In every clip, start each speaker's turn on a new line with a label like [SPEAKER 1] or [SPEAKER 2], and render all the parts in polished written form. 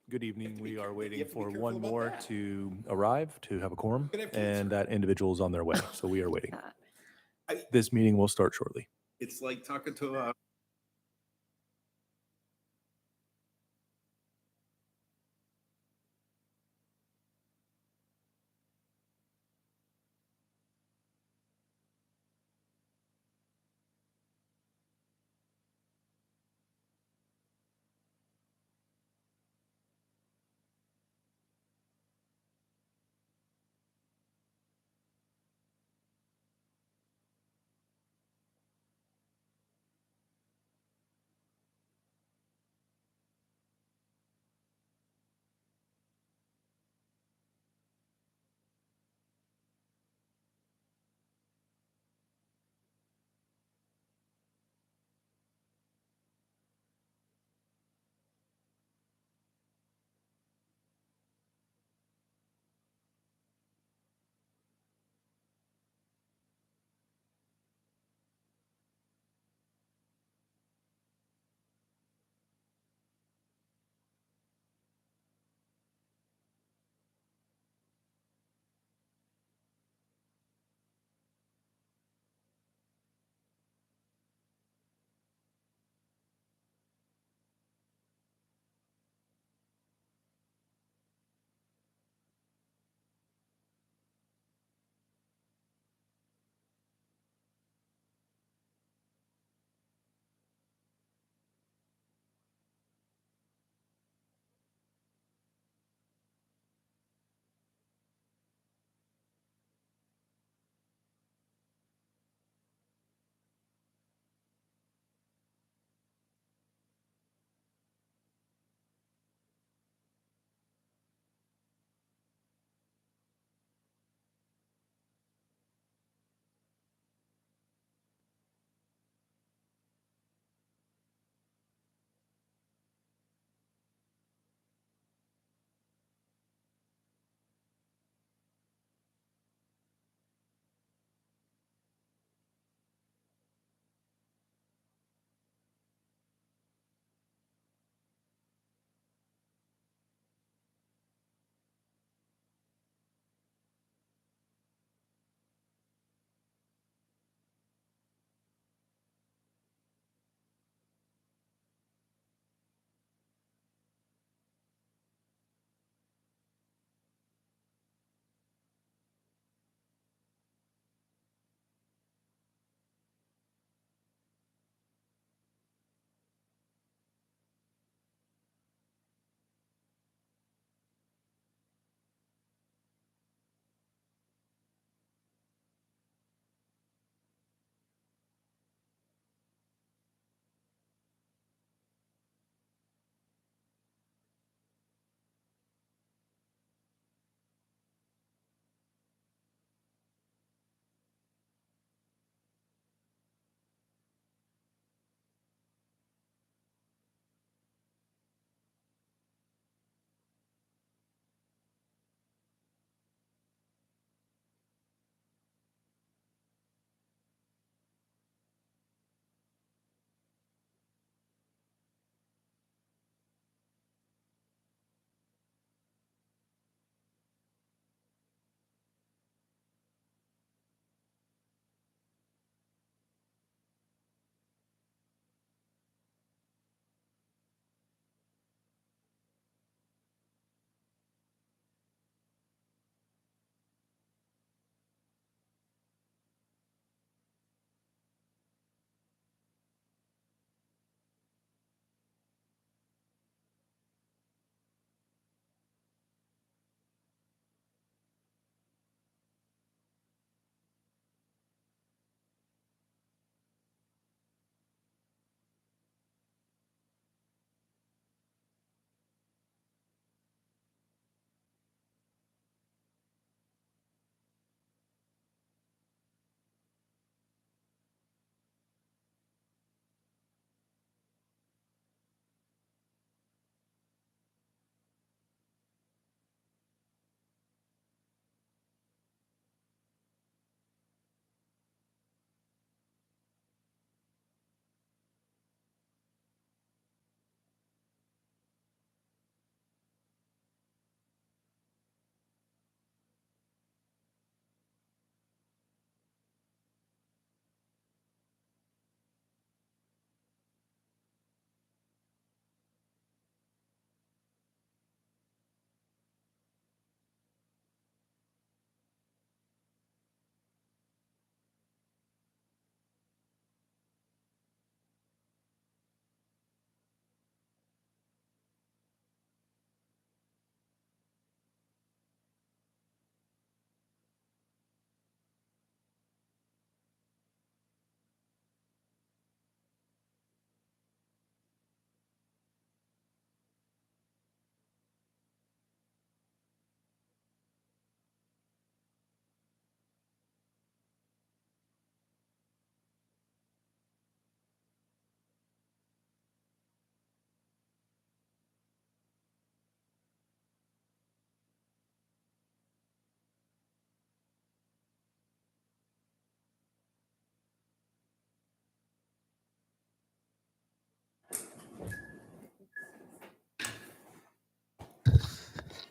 [SPEAKER 1] Good evening. We are waiting
[SPEAKER 2] have to be
[SPEAKER 1] for
[SPEAKER 2] careful
[SPEAKER 1] one
[SPEAKER 2] about
[SPEAKER 1] more
[SPEAKER 2] that.
[SPEAKER 1] to arrive to have a quorum,
[SPEAKER 2] Gonna have cancer.
[SPEAKER 1] and that individual is on their way. So we are waiting.
[SPEAKER 2] I-
[SPEAKER 1] This meeting will start shortly.
[SPEAKER 2] It's like talking to a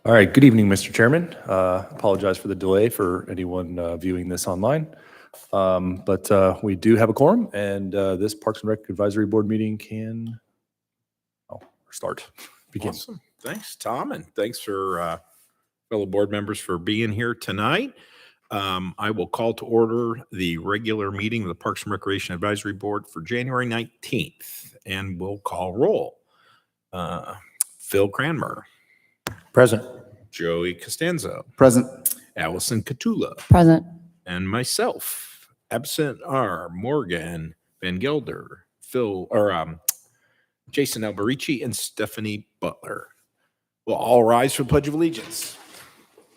[SPEAKER 1] All right, good evening, Mr. Chairman. Apologize for the delay for anyone viewing this online. But we do have a quorum, and this Parks and Rec Advisory Board meeting can start. Begin.
[SPEAKER 2] Awesome. Thanks, Tom, and thanks for fellow board members for being here tonight. I will call to order the regular meeting of the Parks and Recreation Advisory Board for January 19th, and we'll call roll. Phil Cranmer.
[SPEAKER 3] Present.
[SPEAKER 2] Joey Costanzo.
[SPEAKER 3] Present.
[SPEAKER 2] Allison Catula.
[SPEAKER 4] Present.
[SPEAKER 2] And myself. Absent are Morgan Van Gelder, Jason Alberici, and Stephanie Butler. We'll all rise for Pledge of Allegiance.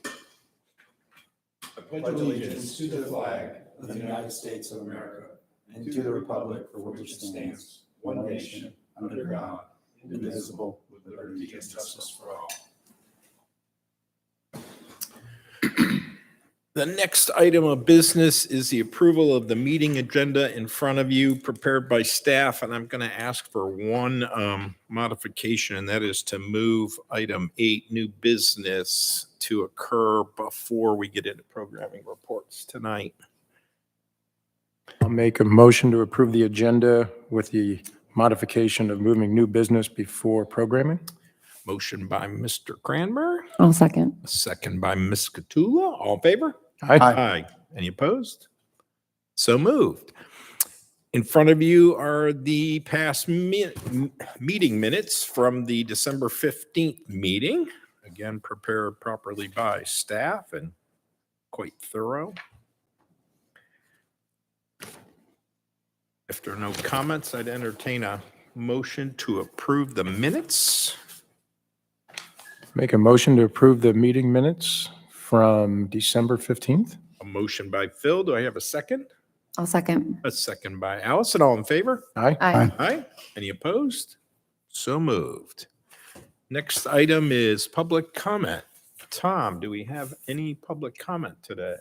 [SPEAKER 3] I pledge allegiance to the flag of the United States of America and to the republic for which it stands, one nation, under God, indivisible, with liberty and justice for all.
[SPEAKER 2] The next item of business is the approval of the meeting agenda in front of you, prepared by staff, and I'm going to ask for one modification, and that is to move item 8, new business, to occur before we get into programming reports tonight.
[SPEAKER 3] I'll make a motion to approve the agenda with the modification of moving new business before programming.
[SPEAKER 2] Motion by Mr. Cranmer,
[SPEAKER 4] I'll second.
[SPEAKER 2] a second by Ms. Catula. All in favor?
[SPEAKER 3] Aye.
[SPEAKER 2] Aye. Any opposed? So moved. In front of you are the past meeting minutes from the December 15th meeting. Again, prepared properly by staff and quite thorough. If there are no comments, I'd entertain a motion to approve the minutes.
[SPEAKER 3] Make a motion to approve the meeting minutes from December 15th.
[SPEAKER 2] A motion by Phil. Do I have a second?
[SPEAKER 4] I'll second.
[SPEAKER 2] A second by Allison. All in favor?
[SPEAKER 3] Aye.
[SPEAKER 4] Aye.
[SPEAKER 2] Aye. Any opposed? So moved. Next item is public comment. Tom, do we have any public comment today?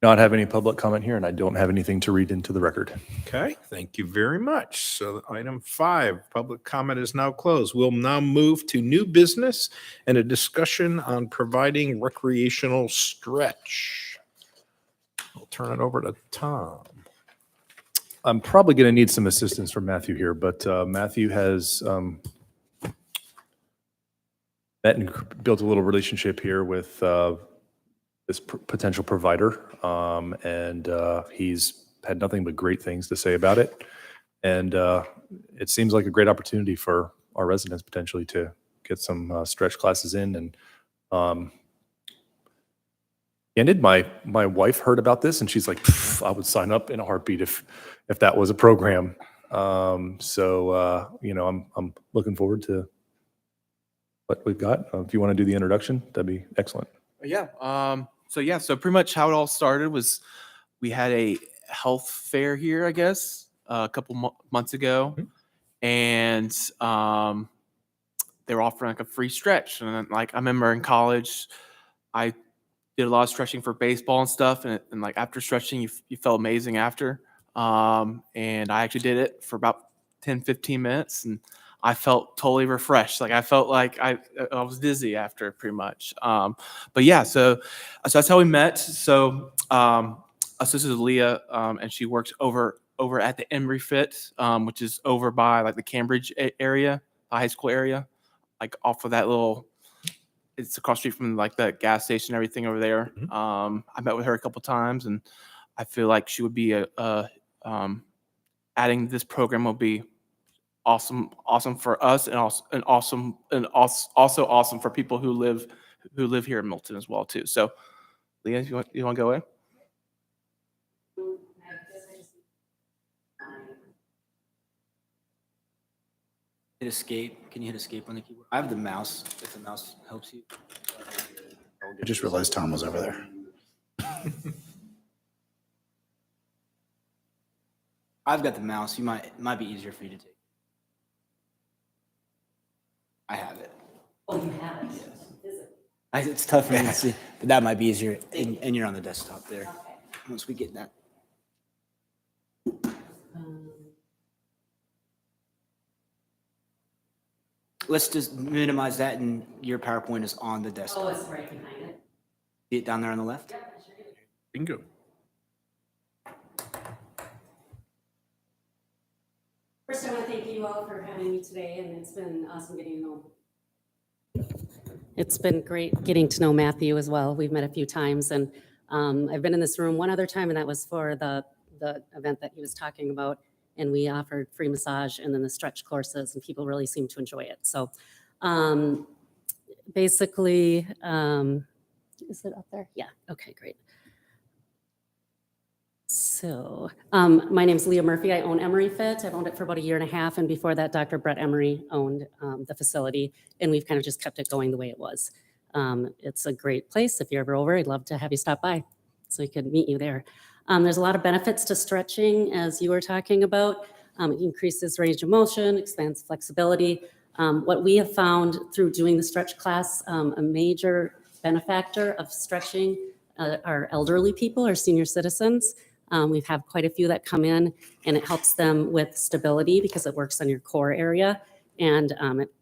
[SPEAKER 1] Not have any public comment here, and I don't have anything to read into the record.
[SPEAKER 2] Okay, thank you very much. So item 5, public comment is now closed. We'll now move to new business and a discussion on providing recreational stretch. I'll turn it over to Tom.
[SPEAKER 1] I'm probably going to need some assistance from Matthew here, but Matthew has met and built a little relationship here with this potential provider, and he's had nothing but great things to say about it. And it seems like a great opportunity for our residents potentially to get some stretch classes in. And my wife heard about this, and she's like, I would sign up in a heartbeat if that was a program. So I'm looking forward to what we've got. If you want to do the introduction, that'd be excellent.
[SPEAKER 5] Yeah. So pretty much how it all started was we had a health fair here, I guess, a couple months ago, and they were offering like a free stretch. And like I remember in college, I did a lot of stretching for baseball and stuff, and like after stretching, you felt amazing after. And I actually did it for about 10-15 minutes, and I felt totally refreshed. Like I felt like I was dizzy after pretty much. But yeah, so that's how we met. So this is Leah, and she works over at the Emory Fit, which is over by like the Cambridge area, the high school area, like off of that little. It's across the street from like the gas station, and everything over there. I met with her a couple times, and I feel like she would be adding this program will be awesome for us, and also awesome for people who live here in Milton as well too. So, Leah, you want to go in?
[SPEAKER 6] Hit escape. Can you hit escape on the keyboard? I have the mouse, if the mouse helps you.
[SPEAKER 7] I just realized Tom was over there.
[SPEAKER 6] I've got the mouse. It might be easier for you to take. I have it.
[SPEAKER 4] Oh, you have it?
[SPEAKER 6] Yes. It's tough for me to see, but that might be easier. And you're on the desktop there. Once we get that. let's just minimize that, and your PowerPoint is on the
[SPEAKER 4] Oh,
[SPEAKER 6] desktop.
[SPEAKER 4] it's right behind it.
[SPEAKER 6] See it down there on the left?
[SPEAKER 2] Bingo.
[SPEAKER 8] First, I want to thank you all for having me today, and it's been awesome getting to know. It's been great getting to know Matthew as well. We've met a few times, and I've been in this room one other time, and that was for the event that he was talking about. And we offered free massage and then the stretch courses, and people really seemed to enjoy it. So basically, is it up there? Yeah. Okay, great. So my name's Leah Murphy. I own Emory Fit. I've owned it for about 1.5 years. And before that, Dr. Brett Emery owned the facility. And we've kind of just kept it going the way it was. It's a great place. If you're ever over, I'd love to have you stop by so we could meet you there. There's a lot of benefits to stretching, as you were talking about. It increases range of motion, expands flexibility. What we have found through doing the stretch class, a major benefactor of stretching are elderly people or senior citizens. We've had quite a few that come in, and it helps them with stability because it works on your core area. And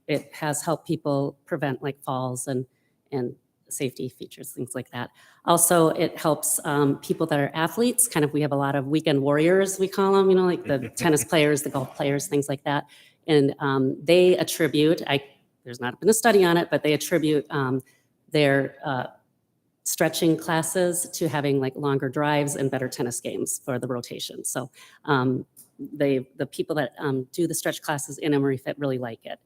[SPEAKER 8] it has helped people prevent like falls and safety features, things like that. Also, it helps people that are athletes. Kind of, we have a lot of weekend warriors, we call them, like the tennis players, the golf players, things like that. And they attribute, there's not been a study on it, but they attribute their stretching classes to having like longer drives and better tennis games for the rotation. So the people that do the stretch classes in Emory Fit really like it.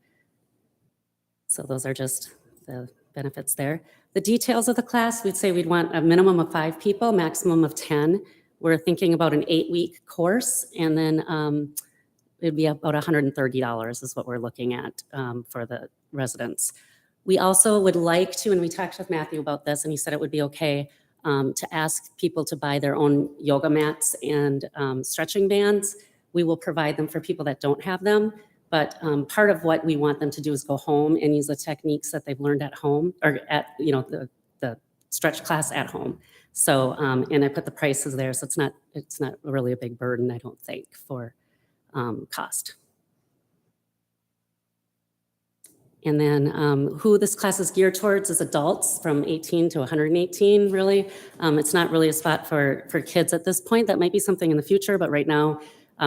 [SPEAKER 8] So those are just the benefits there. The details of the class, we'd say we'd want a minimum of 5 people, maximum of 10. We're thinking about an 8-week course, and then it'd be about $130 is what we're looking at for the residents. We also would like to, and we talked with Matthew about this, and he said it would be okay to ask people to buy their own yoga mats and stretching bands. We will provide them for people that don't have them. But part of what we want them to do is go home and use the techniques that they've learned at home or at, the stretch class at home. So, and I put the prices there, so it's not really a big burden, I don't think, for cost. And then who this class is geared towards is adults from 18 to 118, really. It's not really a spot for kids at this point. That might be something in the future, but right now,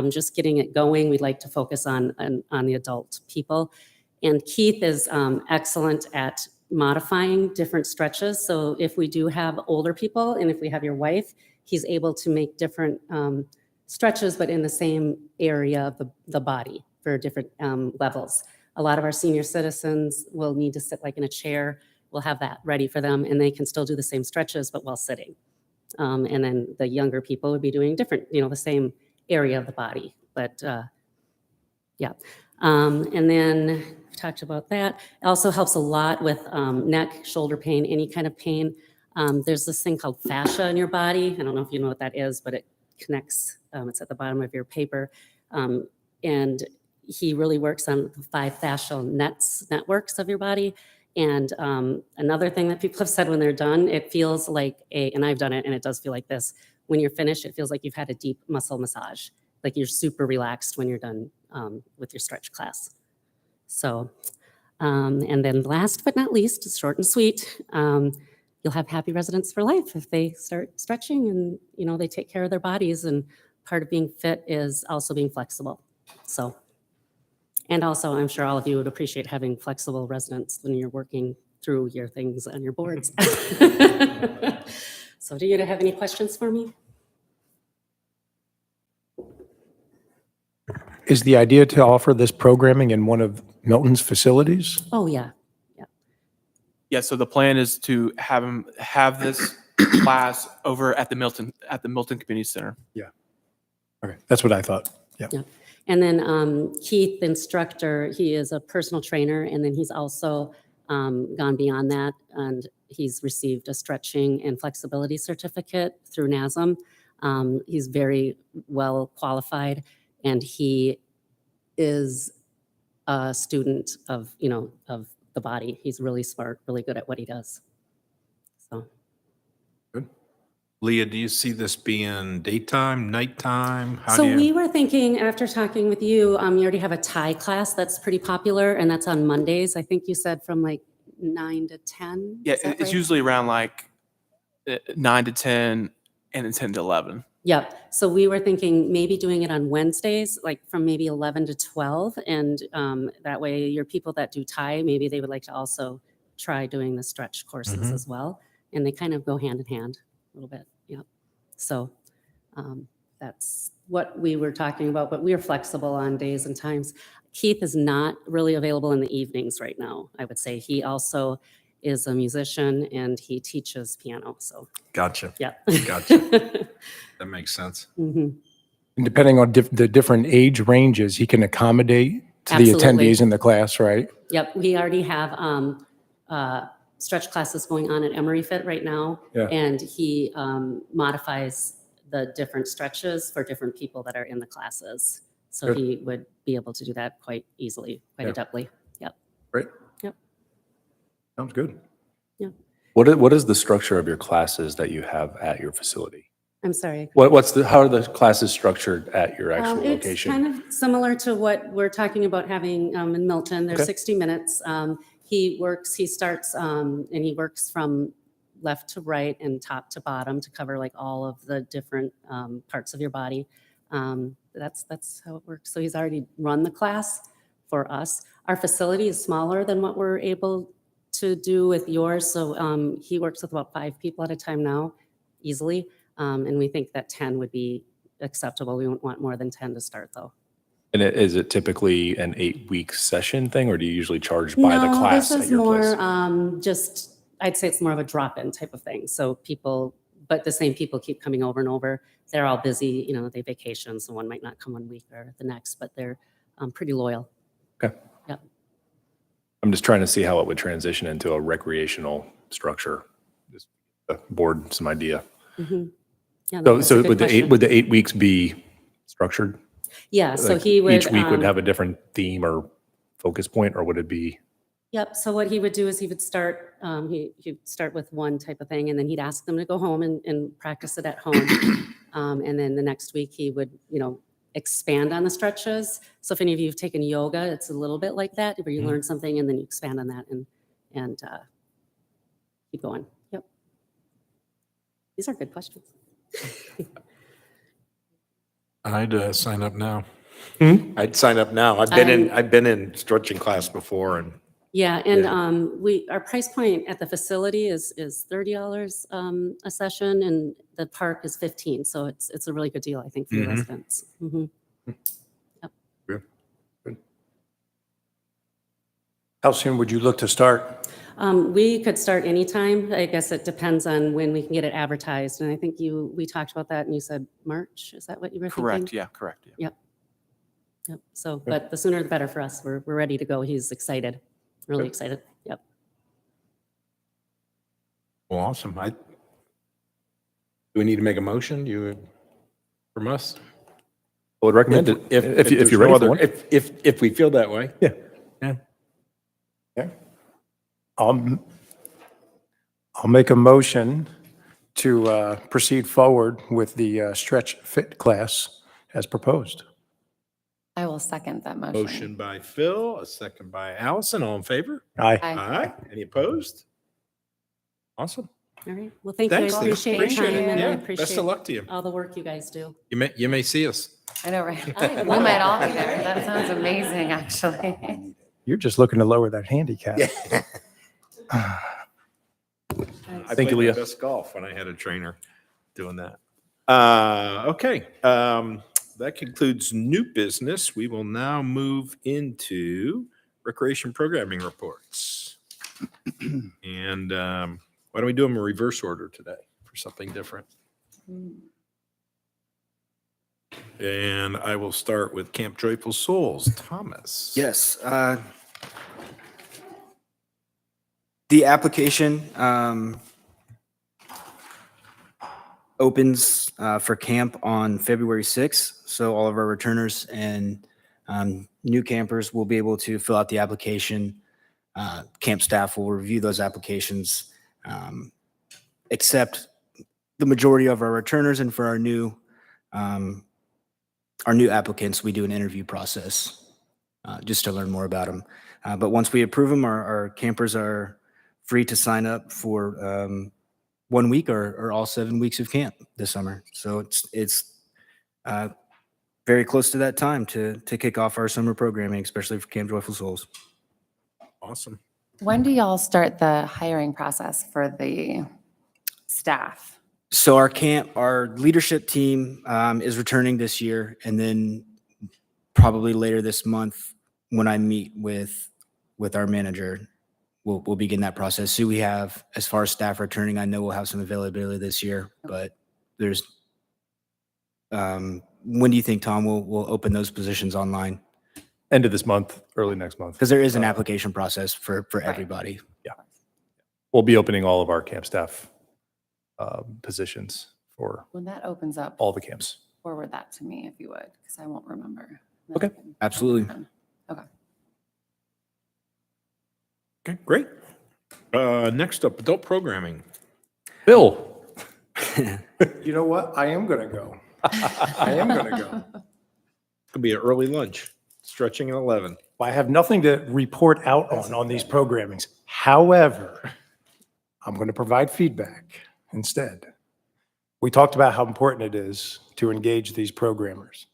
[SPEAKER 8] just getting it going, we'd like to focus on the adult people. And Keith is excellent at modifying different stretches. So if we do have older people, and if we have your wife, he's able to make different stretches, but in the same area of the body for different levels. A lot of our senior citizens will need to sit like in a chair. We'll have that ready for them, and they can still do the same stretches, but while sitting. And then the younger people would be doing different, the same area of the body, but yeah. And then we talked about that. It also helps a lot with neck, shoulder pain, any kind of pain. There's this thing called fascia in your body. I don't know if you know what that is, but it connects, it's at the bottom of your paper. And he really works on the 5 fascial networks of your body. And another thing that people have said when they're done, it feels like and I've done it, and it does feel like this. When you're finished, it feels like you've had a deep muscle massage. Like you're super relaxed when you're done with your stretch class. So, and then last but not least, short and sweet, you'll have happy residents for life if they start stretching and, they take care of their bodies. And part of being fit is also being flexible. So, and also I'm sure all of you would appreciate having flexible residents when you're working through your things on your boards. So do you have any questions for me?
[SPEAKER 9] Is the idea to offer this programming in one of Milton's facilities?
[SPEAKER 8] Oh, yeah.
[SPEAKER 5] Yeah, so the plan is to have this class over at the Milton Community Center.
[SPEAKER 9] Okay, that's what I thought. Yeah.
[SPEAKER 8] Yeah. And then Keith, instructor, he is a personal trainer, and then he's also gone beyond that, and he's received a stretching and flexibility certificate through NASM. He's very well qualified, and he is a student of the body. He's really smart, really good at what he does. So.
[SPEAKER 2] Leah, do you see this being daytime, nighttime? How
[SPEAKER 8] So
[SPEAKER 2] do you?
[SPEAKER 8] we were thinking, after talking with you, you already have a Thai class that's pretty popular, and that's on Mondays. I think you said from like 9 to 10.
[SPEAKER 5] Yeah,
[SPEAKER 8] Is that
[SPEAKER 5] it's
[SPEAKER 8] right?
[SPEAKER 5] usually around like 9 to 10 and then 10 to 11.
[SPEAKER 8] Yep. So we were thinking maybe doing it on Wednesdays, like from maybe 11 to 12. And that way your people that do Thai, maybe they would like to also try doing the stretch courses as well. And they kind of go hand in hand a little bit. Yep. So that's what we were talking about, but we are flexible on days and times. Keith is not really available in the evenings right now, I would say. He also is a musician and he teaches piano. So,
[SPEAKER 2] Gotcha.
[SPEAKER 8] yeah.
[SPEAKER 2] Gotcha. That makes sense.
[SPEAKER 8] Mhm.
[SPEAKER 9] And depending on the different age ranges, he can accommodate to the
[SPEAKER 8] Absolutely.
[SPEAKER 9] attendees in the class, right?
[SPEAKER 8] Yep, we already have stretch classes going on at Emory Fit right now.
[SPEAKER 9] Yeah.
[SPEAKER 8] And he modifies the different stretches for different people that are in the classes. So
[SPEAKER 9] Good.
[SPEAKER 8] he would be able to do that quite easily, quite
[SPEAKER 9] Yeah.
[SPEAKER 8] adeptly. Yep.
[SPEAKER 9] Great.
[SPEAKER 8] Yep.
[SPEAKER 9] Sounds good.
[SPEAKER 1] What is the structure of your classes that you have at your facility?
[SPEAKER 8] I'm sorry.
[SPEAKER 1] How are the classes structured at your actual
[SPEAKER 8] It's
[SPEAKER 1] location?
[SPEAKER 8] kind of similar to what we're talking about having in Milton. They're
[SPEAKER 1] Okay.
[SPEAKER 8] 60 minutes. He starts and he works from left to right and top to bottom to cover like all of the different parts of your body. That's how it works. So he's already run the class for us. Our facility is smaller than what we're able to do with yours. So he works with about 5 people at a time now, easily. And we think that 10 would be acceptable. We wouldn't want more than 10 to start, though.
[SPEAKER 1] And is it typically an 8-week session thing, or do you usually charge by the
[SPEAKER 8] No,
[SPEAKER 1] class
[SPEAKER 8] this
[SPEAKER 1] at
[SPEAKER 8] is
[SPEAKER 1] your
[SPEAKER 8] more
[SPEAKER 1] place?
[SPEAKER 8] just, I'd say it's more of a drop-in type of thing. So people, but the same people keep coming over and over. They're all busy, they vacation, so one might not come one week or the next, but they're pretty loyal.
[SPEAKER 1] Okay.
[SPEAKER 8] Yep.
[SPEAKER 1] I'm just trying to see how it would transition into a recreational structure. Just board some idea.
[SPEAKER 8] Mhm. Yeah, that's a
[SPEAKER 1] So
[SPEAKER 8] good
[SPEAKER 1] would
[SPEAKER 8] question.
[SPEAKER 1] the 8 weeks be structured?
[SPEAKER 8] Yeah, so
[SPEAKER 1] Like
[SPEAKER 8] he would.
[SPEAKER 1] each week would have a different theme or focus point, or would it be?
[SPEAKER 8] Yep. So what he would do is he would start, he'd start with one type of thing, and then he'd ask them to go home and practice it at home. And then the next week he would, expand on the stretches. So if any of you have taken yoga, it's a little bit like that, where you learn something and then you expand on that and keep going. Yep. These are good questions.
[SPEAKER 2] I'd sign up now.
[SPEAKER 1] Hmm?
[SPEAKER 2] I'd sign up now. I've been in stretching class before, and
[SPEAKER 8] Yeah, and our price point at the facility is $30 a session, and the park is 15. So it's a really good deal, I think, for the residents. Mhm.
[SPEAKER 9] How soon would you look to start?
[SPEAKER 8] We could start anytime. I guess it depends on when we can get it advertised. And I think we talked about that, and you said March. Is that what you were thinking?
[SPEAKER 5] Correct. Yeah, correct. Yeah.
[SPEAKER 8] Yep. So, but the sooner the better for us. We're ready to go. He's excited, really excited. Yep.
[SPEAKER 2] well, awesome. Do we need to make a motion? From us?
[SPEAKER 1] I would recommend it if
[SPEAKER 2] there's
[SPEAKER 1] you're
[SPEAKER 2] no
[SPEAKER 1] ready
[SPEAKER 2] other-
[SPEAKER 1] for one.
[SPEAKER 2] If we feel that way.
[SPEAKER 1] Yeah.
[SPEAKER 2] Yeah.
[SPEAKER 9] I'll make a motion to proceed forward with the stretch fit class as proposed.
[SPEAKER 4] I will second that motion.
[SPEAKER 2] Motion by Phil, a second by Allison. All in favor?
[SPEAKER 9] Aye.
[SPEAKER 4] Aye.
[SPEAKER 2] Aye. Any opposed? Awesome.
[SPEAKER 8] All right. Well, thank you. I
[SPEAKER 2] Thanks, Lee.
[SPEAKER 8] appreciate your time, and I
[SPEAKER 2] Yeah. Best
[SPEAKER 8] appreciate
[SPEAKER 2] of luck to you.
[SPEAKER 8] all the work you guys do.
[SPEAKER 2] You may see us.
[SPEAKER 4] I know, right? We might all be there. That sounds amazing, actually.
[SPEAKER 9] You're just looking to lower that handicap.
[SPEAKER 2] I
[SPEAKER 1] Thank
[SPEAKER 2] played
[SPEAKER 1] you,
[SPEAKER 2] my
[SPEAKER 1] Leah.
[SPEAKER 2] best golf when I had a trainer doing that. Okay. That concludes new business. We will now move into recreation programming reports. And why don't we do them in reverse order today for something different? And I will start with Camp Joyful Souls. Thomas.
[SPEAKER 6] Yes. The application opens for camp on February 6th. So all of our returners and new campers will be able to fill out the application. Camp staff will review those applications, accept the majority of our returners, and for our new applicants, we do an interview process just to learn more about them. But once we approve them, our campers are free to sign up for 1 week or all 7 weeks of camp this summer. So it's very close to that time to kick off our summer programming, especially for Camp Joyful Souls.
[SPEAKER 2] Awesome.
[SPEAKER 4] When do y'all start the hiring process for the staff?
[SPEAKER 6] So our leadership team is returning this year, and then probably later this month when I meet with our manager, we'll begin that process. So we have, as far as staff returning, I know we'll have some availability this year, but there's, when do you think, Tom, we'll open those positions online?
[SPEAKER 1] End of this month, early next month.
[SPEAKER 6] Because there is an application process for everybody.
[SPEAKER 1] We'll be opening all of our camp staff positions for
[SPEAKER 4] When that opens up,
[SPEAKER 1] all the camps.
[SPEAKER 4] forward that to me if you would, because I won't remember.
[SPEAKER 1] Okay.
[SPEAKER 6] Absolutely.
[SPEAKER 4] Okay.
[SPEAKER 2] Okay, great. Next up, adult programming.
[SPEAKER 1] Bill,
[SPEAKER 9] You know what? I am going to go. I am going to go.
[SPEAKER 2] Could be an early lunch, stretching at 11.
[SPEAKER 9] I have nothing to report out on these programmings. However, I'm going to provide feedback instead. We talked about how important it is to engage these programmers.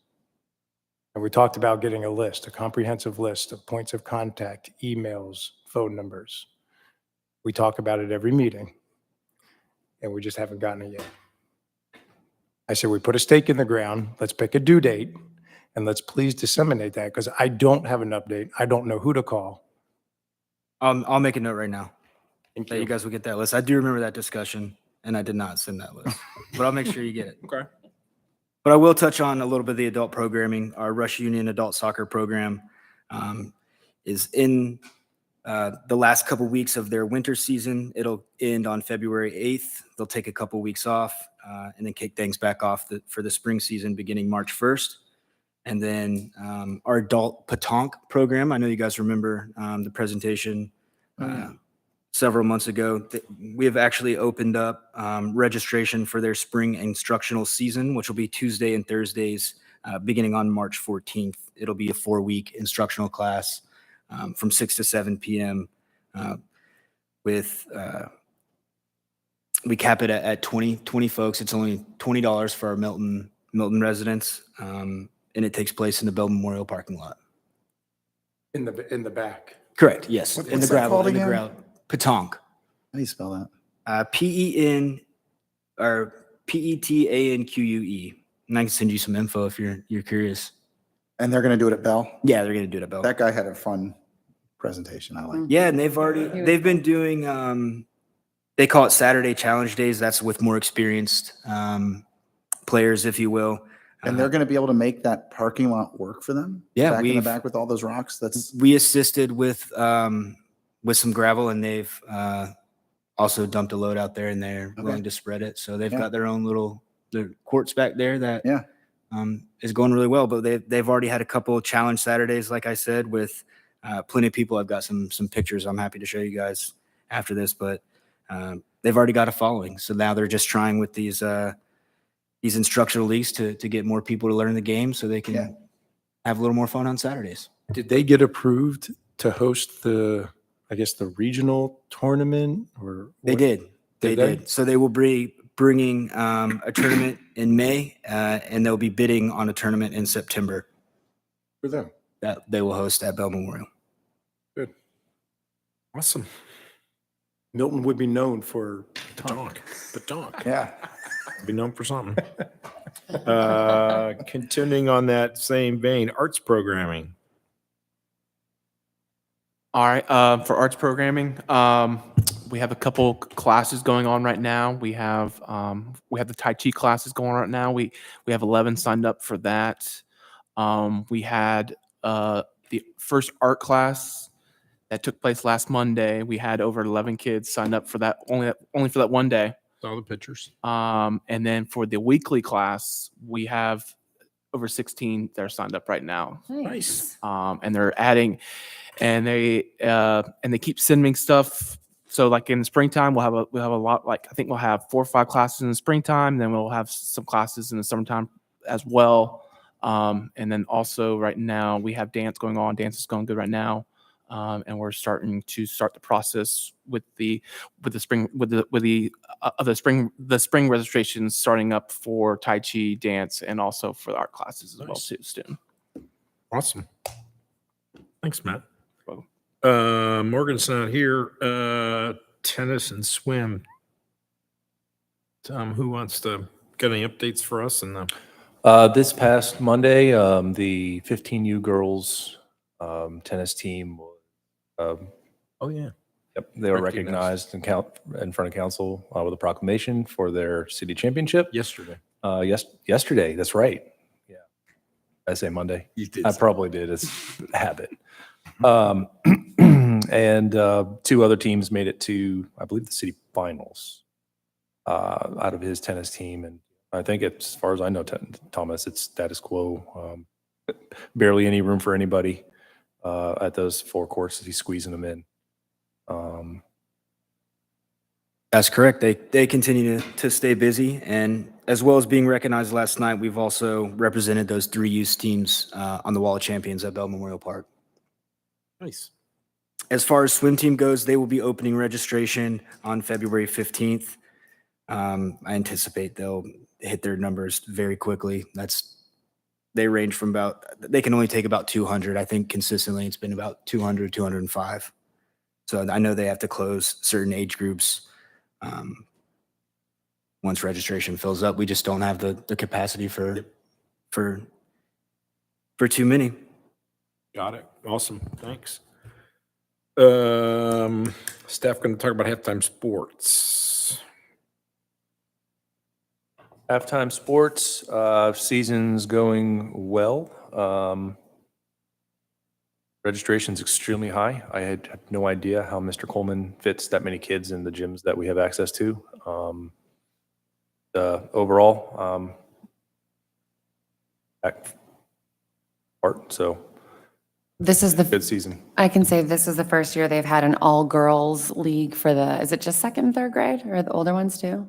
[SPEAKER 9] And we talked about getting a list, a comprehensive list of points of contact, emails, phone numbers. We talk about it every meeting, and we just haven't gotten it yet. I said, we put a stake in the ground, let's pick a due date, and let's please disseminate that, because I don't have an update. I don't know who to call.
[SPEAKER 6] I'll make a note right now
[SPEAKER 9] Thank
[SPEAKER 6] that you guys will get that list. I do remember that discussion, and I did not send that list, but I'll make sure you get it.
[SPEAKER 2] Okay.
[SPEAKER 6] But I will touch on a little bit of the adult programming. Our Rush Union adult soccer program is in the last couple weeks of their winter season. It'll end on February 8th. They'll take a couple weeks off and then kick things back off for the spring season beginning March 1st. And then our adult petanque program, I know you guys remember the presentation several months ago. We have actually opened up registration for their spring instructional season, which will be Tuesday and Thursdays beginning on March 14th. It'll be a 4-week instructional class from 6 to 7 p.m. We cap it at 20 folks. It's only $20 for our Milton residents, and it takes place in the Bell Memorial parking lot.
[SPEAKER 9] In the back.
[SPEAKER 6] Correct. Yes.
[SPEAKER 7] What's
[SPEAKER 6] In the
[SPEAKER 7] that
[SPEAKER 6] gravel.
[SPEAKER 7] called
[SPEAKER 6] In the
[SPEAKER 7] again?
[SPEAKER 6] gravel. Petanque.
[SPEAKER 7] How do you spell that?
[SPEAKER 6] PEN or PETANQUE. And I can send you some info if you're curious.
[SPEAKER 7] And they're going to do it at Bell?
[SPEAKER 6] Yeah, they're gonna do it at Bell.
[SPEAKER 7] That guy had a fun presentation. I like.
[SPEAKER 6] Yeah, and they've been doing they call it Saturday Challenge Days. That's with more experienced players, if you will.
[SPEAKER 7] And they're going to be able to make that parking lot work for them?
[SPEAKER 6] Yeah,
[SPEAKER 7] Back in the
[SPEAKER 6] we've-
[SPEAKER 7] back with all those rocks? That's
[SPEAKER 6] We assisted with some gravel, and they've also dumped a load out there, and they're willing to spread it. So they've
[SPEAKER 7] Yeah.
[SPEAKER 6] got their own their courts back there that
[SPEAKER 7] Yeah.
[SPEAKER 6] is going really well. But they've already had a couple of challenge Saturdays, like I said, with plenty of people. I've got some pictures I'm happy to show you guys after this, but they've already got a following. So now they're just trying with these instructional leagues to get more people to learn the game so they can
[SPEAKER 7] Yeah.
[SPEAKER 6] have a little more fun on Saturdays.
[SPEAKER 9] Did they get approved to host the regional tournament or?
[SPEAKER 6] They
[SPEAKER 9] what?
[SPEAKER 6] did. They
[SPEAKER 9] Did they?
[SPEAKER 6] did. So they will be bringing a tournament in May, and they'll be bidding on a tournament in September
[SPEAKER 9] For them.
[SPEAKER 6] that they will host at Bell Memorial.
[SPEAKER 9] Good.
[SPEAKER 2] Awesome.
[SPEAKER 9] Milton would be known for
[SPEAKER 2] Petanque. Petanque.
[SPEAKER 7] yeah.
[SPEAKER 2] Be known for something. Continuing on that same vein, arts programming.
[SPEAKER 5] All right. For arts programming, we have a couple classes going on right now. We have the Tai Chi classes going on right now. We have 11 signed up for that. We had the first art class that took place last Monday. We had over 11 kids signed up for that only for that one day.
[SPEAKER 2] Saw the pictures.
[SPEAKER 5] And then for the weekly class, we have over 16 that are signed up right now.
[SPEAKER 2] Nice.
[SPEAKER 5] And they're adding, and they keep sending stuff So like in the springtime, we'll have a lot, like I think we'll have 4 or 5 classes in the springtime, then we'll have some classes in the summertime as well. And then also right now we have dance going on. Dance is going good right now. And we're starting to start the process with the spring registrations starting up for Tai Chi, dance, and also for the art classes as well
[SPEAKER 2] Nice.
[SPEAKER 5] too soon.
[SPEAKER 2] Awesome. Thanks, Matt.
[SPEAKER 5] Welcome.
[SPEAKER 2] Morgan's not here. Tennis and swim. Tom, who wants to get any updates for us? And
[SPEAKER 1] This past Monday, the 15U girls tennis team,
[SPEAKER 2] oh yeah,
[SPEAKER 1] yep, they were
[SPEAKER 2] Recognized.
[SPEAKER 1] recognized in front of council with a proclamation for their city championship.
[SPEAKER 2] yesterday.
[SPEAKER 1] Yesterday, that's right. Yeah, I say Monday.
[SPEAKER 2] You did.
[SPEAKER 1] I probably did. It's a habit. And 2 other teams made it to, I believe, the city finals out of his tennis team. And I think it's, as far as I know, Thomas, it's status quo. Barely any room for anybody at those 4 courts. He's squeezing them in.
[SPEAKER 6] That's correct. They continue to stay busy, and as well as being recognized last night, we've also represented those 3 youth teams on the Wall of Champions at Bell Memorial Park.
[SPEAKER 2] Nice.
[SPEAKER 6] As far as swim team goes, they will be opening registration on February 15th. I anticipate they'll hit their numbers very quickly. They range from they can only take about 200. I think consistently it's been about 200, 205. So I know they have to close certain age groups. Once registration fills up, we just don't have the capacity for too many.
[SPEAKER 2] Got it. Awesome. Thanks. Staff going to talk about halftime sports.
[SPEAKER 1] Halftime sports, season's going well. Registration's extremely high. I had no idea how Mr. Coleman fits that many kids in the gyms that we have access to. Overall, so
[SPEAKER 4] This is
[SPEAKER 1] good season.
[SPEAKER 4] I can say this is the first year they've had an all-girls league for is it just 2nd and 3rd grade or the older ones too?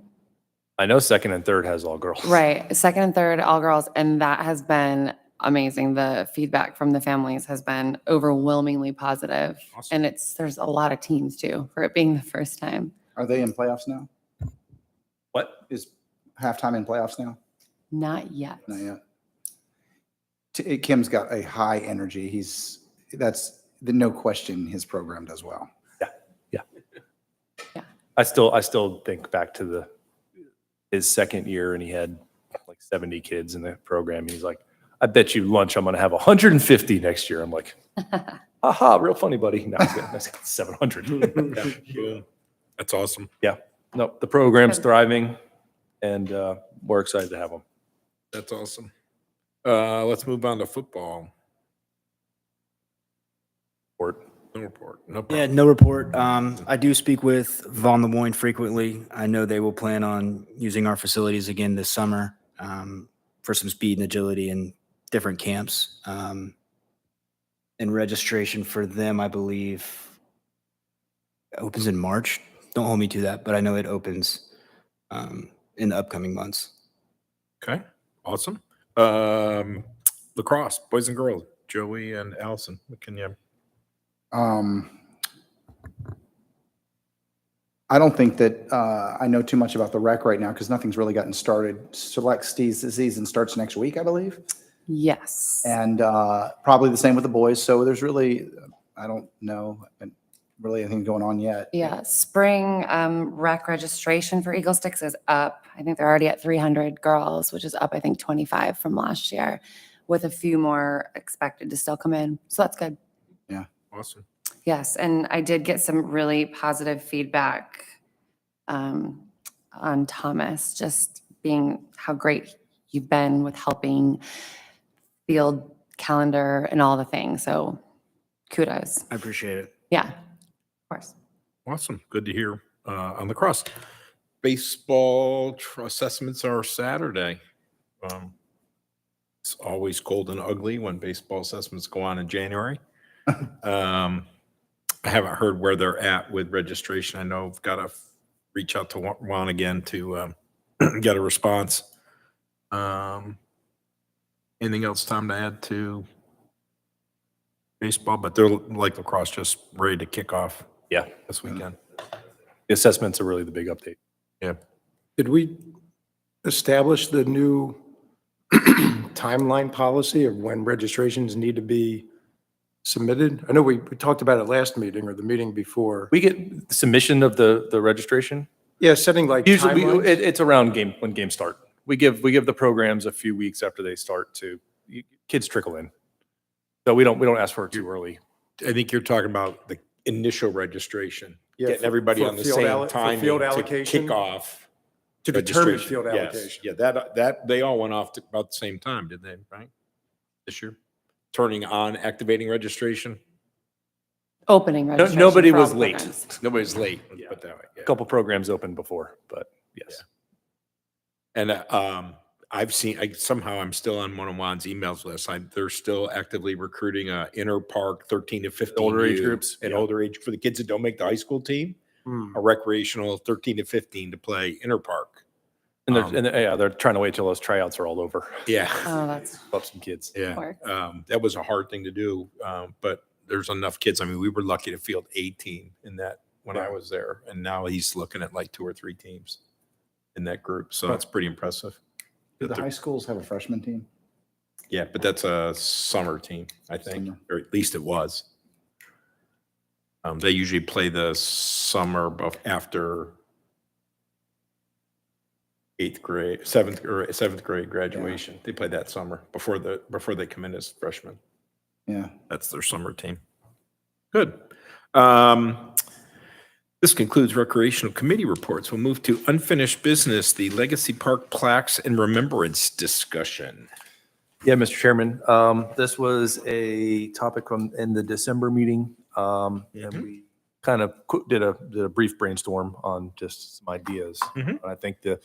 [SPEAKER 1] I know 2nd and 3rd has all girls.
[SPEAKER 4] Right, 2nd and 3rd, all girls, and that has been amazing. The feedback from the families has been overwhelmingly positive.
[SPEAKER 2] Awesome.
[SPEAKER 4] And there's a lot of teams too, for it being the first time.
[SPEAKER 7] Are they in playoffs now?
[SPEAKER 1] What?
[SPEAKER 7] Is halftime in playoffs now?
[SPEAKER 4] Not yet.
[SPEAKER 7] Not yet. Kim's got a high energy. That's no question his program does well.
[SPEAKER 4] Yeah.
[SPEAKER 1] I still think back to his 2nd year, and he had like 70 kids in the program. He's like, I bet you lunch I'm going to have 150 next year. I'm like, haha, real funny, buddy. No, that's 700.
[SPEAKER 2] Yeah. That's awesome.
[SPEAKER 1] No, the program's thriving, and we're excited to have them.
[SPEAKER 2] That's awesome. Let's move on to football. No report. No
[SPEAKER 6] Yeah,
[SPEAKER 2] problem.
[SPEAKER 6] no report. I do speak with Von Lemoyne frequently. I know they will plan on using our facilities again this summer for some speed and agility and different camps. And registration for them, I believe, opens in March. Don't hold me to that, but I know it opens in the upcoming months.
[SPEAKER 2] Okay. Awesome. Lacrosse, boys and girls, Joey and Allison. What can you?
[SPEAKER 7] I don't think that I know too much about the rec right now because nothing's really gotten started. Select season starts next week, I believe.
[SPEAKER 4] Yes.
[SPEAKER 7] And probably the same with the boys. So there's really, I don't know really anything going on yet.
[SPEAKER 4] Yeah, spring rec registration for Eagle Sticks is up. I think they're already at 300 girls, which is up, I think, 25 from last year, with a few more expected to still come in. So that's good.
[SPEAKER 2] Awesome.
[SPEAKER 4] Yes, and I did get some really positive feedback on Thomas, just being how great you've been with helping field calendar and all the things. So kudos.
[SPEAKER 6] I appreciate it.
[SPEAKER 4] Yeah, of course.
[SPEAKER 2] Awesome. Good to hear on lacrosse. Baseball assessments are Saturday. It's always cold and ugly when baseball assessments go on in January. I haven't heard where they're at with registration. I know I've got to reach out to Juan again to get a response. Anything else, Tom, to add to baseball? But they're like lacrosse, just ready to kick off
[SPEAKER 1] Yeah,
[SPEAKER 2] this weekend.
[SPEAKER 1] the assessments are really the big update.
[SPEAKER 2] Yeah.
[SPEAKER 9] Did we establish the new timeline policy of when registrations need to be submitted? I know we talked about it last meeting or the meeting before.
[SPEAKER 1] We get submission of the registration.
[SPEAKER 9] Yeah, setting like
[SPEAKER 1] Usually,
[SPEAKER 9] timelines.
[SPEAKER 1] it's around when games start. We give the programs a few weeks after they start to kids trickle in. So we don't ask for it too early.
[SPEAKER 2] I think you're talking about the initial registration,
[SPEAKER 9] Yeah,
[SPEAKER 2] getting
[SPEAKER 9] for-
[SPEAKER 2] everybody
[SPEAKER 9] for
[SPEAKER 2] on the
[SPEAKER 9] field
[SPEAKER 2] same
[SPEAKER 9] for
[SPEAKER 2] time
[SPEAKER 9] field
[SPEAKER 2] to
[SPEAKER 9] allocation?
[SPEAKER 2] kick off.
[SPEAKER 9] To determine
[SPEAKER 2] registration.
[SPEAKER 9] field
[SPEAKER 2] Yes.
[SPEAKER 9] allocation.
[SPEAKER 2] Yeah, that they all went off about the same time, did they? Right? This year, turning on activating registration.
[SPEAKER 4] Opening registration.
[SPEAKER 1] Nobody
[SPEAKER 4] for all
[SPEAKER 1] was late.
[SPEAKER 4] programs.
[SPEAKER 2] Nobody's late. Let's
[SPEAKER 1] Yeah.
[SPEAKER 2] put it that way. Yeah.
[SPEAKER 1] A couple programs open before, but yes.
[SPEAKER 2] And I've seen, I'm still on one of Juan's emails list. They're still actively recruiting a inner park 13 to 15
[SPEAKER 1] Older age
[SPEAKER 2] youth
[SPEAKER 1] groups,
[SPEAKER 2] and
[SPEAKER 1] yeah.
[SPEAKER 2] older age for the kids that don't make the high school team.
[SPEAKER 9] Hmm.
[SPEAKER 2] A recreational 13 to 15 to play inner park.
[SPEAKER 1] And they're trying to wait till those tryouts are all over.
[SPEAKER 2] Yeah.
[SPEAKER 4] Oh, that's
[SPEAKER 1] Up some kids.
[SPEAKER 2] Yeah.
[SPEAKER 4] work.
[SPEAKER 2] That was a hard thing to do. But there's enough kids. I mean, we were lucky to field 18 in that when I was there. And now he's looking at like 2 or 3 teams in that group. So it's pretty impressive.
[SPEAKER 7] Do the high schools have a freshman team?
[SPEAKER 2] Yeah, but that's a summer team, I think,
[SPEAKER 7] Summer.
[SPEAKER 2] or at least it was. They usually play the summer after 7th grade graduation. They play that summer before they come in as freshmen.
[SPEAKER 7] Yeah.
[SPEAKER 2] That's their summer team. Good. This concludes recreational committee reports. We'll move to unfinished business, the Legacy Park plaques and remembrance discussion.
[SPEAKER 1] Yeah, Mr. Chairman, this was a topic in the December meeting. And we kind of did a brief brainstorm on just some ideas.
[SPEAKER 2] Mhm.
[SPEAKER 1] And I think the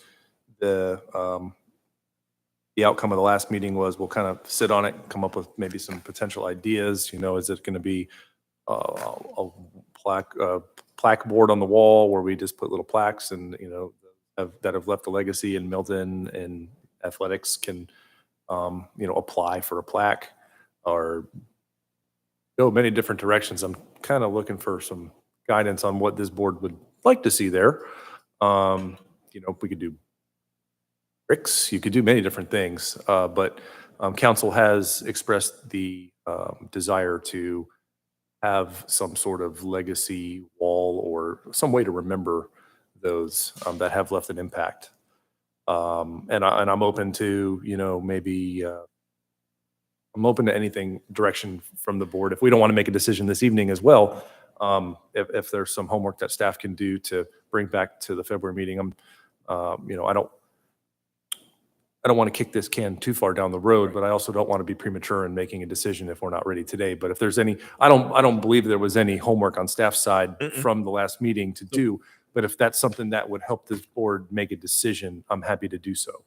[SPEAKER 1] outcome of the last meeting was we'll kind of sit on it, come up with maybe some potential ideas. Is it going to be a plaque board on the wall where we just put little plaques and, that have left a legacy in Milton and athletics can, apply for a plaque or go many different directions. I'm kind of looking for some guidance on what this board would like to see there. If we could do bricks, you could do many different things, but council has expressed the desire to have some sort of legacy wall or some way to remember those that have left an impact. And I'm open to, maybe I'm open to anything direction from the board. If we don't want to make a decision this evening as well, if there's some homework that staff can do to bring back to the February meeting, I don't want to kick this can too far down the road, but I also don't want to be premature in making a decision if we're not ready today. But if there's any, I don't believe there was any homework on staff side from the last meeting to do. But if that's something that would help this board make a decision, I'm happy to do so.